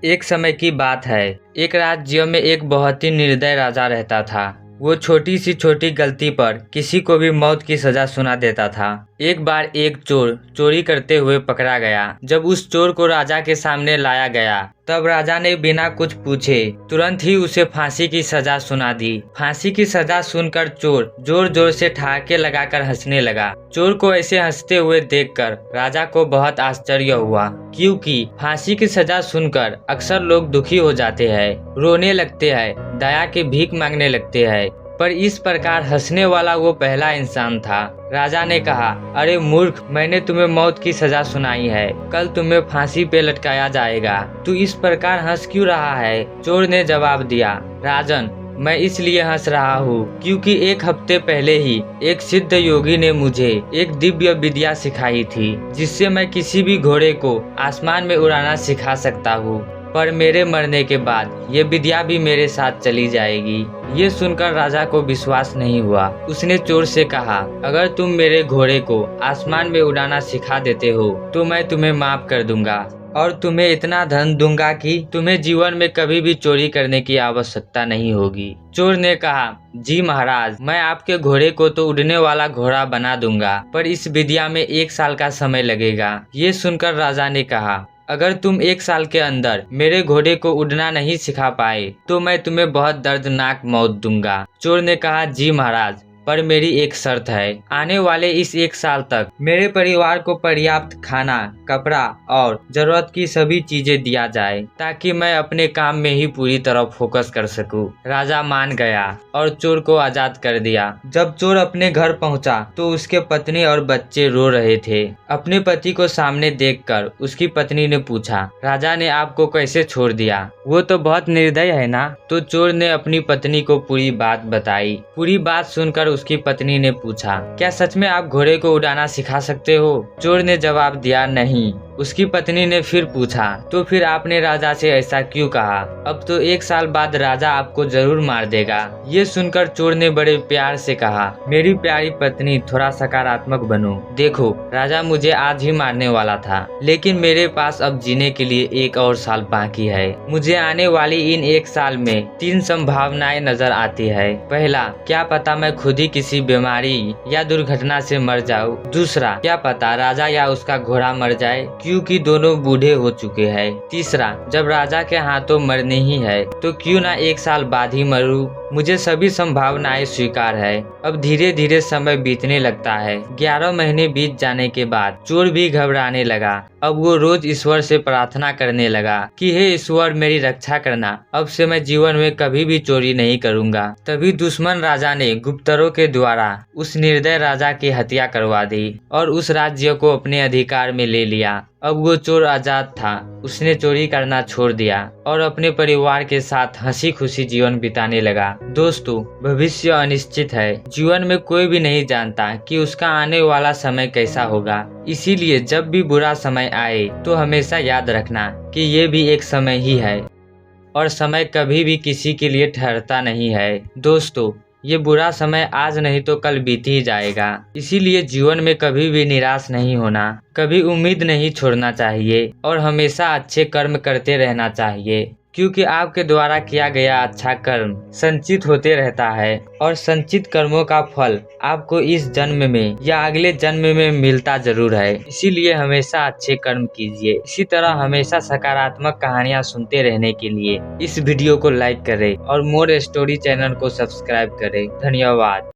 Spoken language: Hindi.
एक समय की बात है। एक राज्य में एक बहुत ही निर्दय राजा रहता था। वो छोटी सी छोटी गलती पर किसी को भी मौत की सजा सुना देता था। एक बार एक चोर चोरी करते हुए पकड़ा गया। जब उस चोर को राजा के सामने लाया गया तब राजा ने बिना कुछ पूछे तुरंत ही उसे फांसी की सजा सुना दी। फांसी की सजा सुनकर चोर जोर जोर से ठहाके लगाकर हंसने लगा। चोर को ऐसे हंसते हुए देखकर राजा को बहुत आश्चर्य हुआ, क्योंकि फांसी की सजा सुनकर अक्सर लोग दुखी हो जाते हैं, रोने लगते हैं, दया की भीख मांगने लगते हैं, पर इस प्रकार हंसने वाला वो पहला इंसान था। राजा ने कहा, अरे मूर्ख, मैंने तुम्हें मौत की सजा सुनाई है, कल तुम्हें फांसी पे लटकाया जाएगा, तू इस प्रकार हंस क्यों रहा है? चोर ने जवाब दिया, राजन, मैं इसलिए हंस रहा हूँ क्योंकि एक हफ्ते पहले ही एक सिद्ध योगी ने मुझे एक दिव्य विद्या सिखाई थी, जिससे मैं किसी भी घोड़े को आसमान में उड़ाना सिखा सकता हूँ, पर मेरे मरने के बाद ये विद्या भी मेरे साथ चली जाएगी। ये सुनकर राजा को विश्वास नहीं हुआ। उसने चोर से कहा, अगर तुम मेरे घोड़े को आसमान में उड़ाना सिखा देते हो तो मैं तुम्हें माफ कर दूंगा और तुम्हें इतना धन दूंगा कि तुम्हें जीवन में कभी भी चोरी करने की आवश्यकता नहीं होगी। चोर ने कहा, जी महाराज, मैं आपके घोड़े को तो उड़ने वाला घोड़ा बना दूंगा, पर इस विद्या में 1 साल का समय लगेगा। ये सुनकर राजा ने कहा, अगर तुम 1 साल के अंदर मेरे घोड़े को उड़ना नहीं सिखा पाए तो मैं तुम्हें बहुत दर्दनाक मौत दूंगा। चोर ने कहा, जी महाराज, पर मेरी एक शर्त है, आने वाले इस 1 साल तक मेरे परिवार को पर्याप्त खाना, कपड़ा और जरूरत की सभी चीजें दिया जाए, ताकि मैं अपने काम में ही पूरी तरह फोकस कर सकूं। राजा मान गया और चोर को आजाद कर दिया। जब चोर अपने घर पहुंचा तो उसके पत्नी और बच्चे रो रहे थे। अपने पति को सामने देखकर उसकी पत्नी ने पूछा, राजा ने आपको कैसे छोड़ दिया? वो तो बहुत निर्दय है ना? तो चोर ने अपनी पत्नी को पूरी बात बताई। पूरी बात सुनकर उसकी पत्नी ने पूछा, क्या सच में आप घोड़े को उड़ाना सिखा सकते हो? चोर ने जवाब दिया, नहीं। उसकी पत्नी ने फिर पूछा, तो फिर आपने राजा से ऐसा क्यों कहा? अब तो 1 साल बाद राजा आपको जरूर मार देगा। ये सुनकर चोर ने बड़े प्यार से कहा, मेरी प्यारी पत्नी, थोड़ा सकारात्मक बनो। देखो, राजा मुझे आज ही मारने वाला था, लेकिन मेरे पास अब जीने के लिए 1 और साल बाकी है। मुझे आने वाली इन 1 साल में 3 संभावनाएं नजर आती है। पहला, क्या पता मैं खुद ही किसी बीमारी या दुर्घटना से मर जाऊं। दूसरा, क्या पता राजा या उसका घोड़ा मर जाए, क्योंकि दोनों बूढ़े हो चुके हैं। तीसरा, जब राजा के हाथों मरनी ही है तो क्यों ना 1 साल बाद ही मरूं। मुझे सभी संभावनाएं स्वीकार है। अब धीरे धीरे समय बीतने लगता है। 11 महीने बीत जाने के बाद चोर भी घबराने लगा। अब वो रोज ईश्वर से प्रार्थना करने लगा कि हे ईश्वर, मेरी रक्षा करना, अब से मैं जीवन में कभी भी चोरी नहीं करूंगा। तभी दुश्मन राजा ने गुप्तरों के द्वारा उस निर्दय राजा की हत्या करवा दी और उस राज्य को अपने अधिकार में ले लिया। अब वो चोर आजाद था। उसने चोरी करना छोड़ दिया और अपने परिवार के साथ हंसी खुशी जीवन बिताने लगा। दोस्तों, भविष्य अनिश्चित है। जीवन में कोई भी नहीं जानता कि उसका आने वाला समय कैसा होगा। इसीलिए जब भी बुरा समय आए तो हमेशा याद रखना कि ये भी एक समय ही है और समय कभी भी किसी के लिए ठहरता नहीं है। दोस्तों, ये बुरा समय आज नहीं तो कल बीत ही जाएगा। इसीलिए जीवन में कभी भी निराश नहीं होना, कभी उम्मीद नहीं छोड़ना चाहिए और हमेशा अच्छे कर्म करते रहना चाहिए, क्योंकि आपके द्वारा किया गया अच्छा कर्म संचित होते रहता है और संचित कर्मों का फल आपको इस जन्म में या अगले जन्म में मिलता जरूर है। इसीलिए हमेशा अच्छे कर्म कीजिए। इसी तरह हमेशा सकारात्मक कहानियां सुनते रहने के लिए इस वीडियो को लाइक करें और मोर स्टोरी चैनल को सब्सक्राइब करें। धन्यवाद।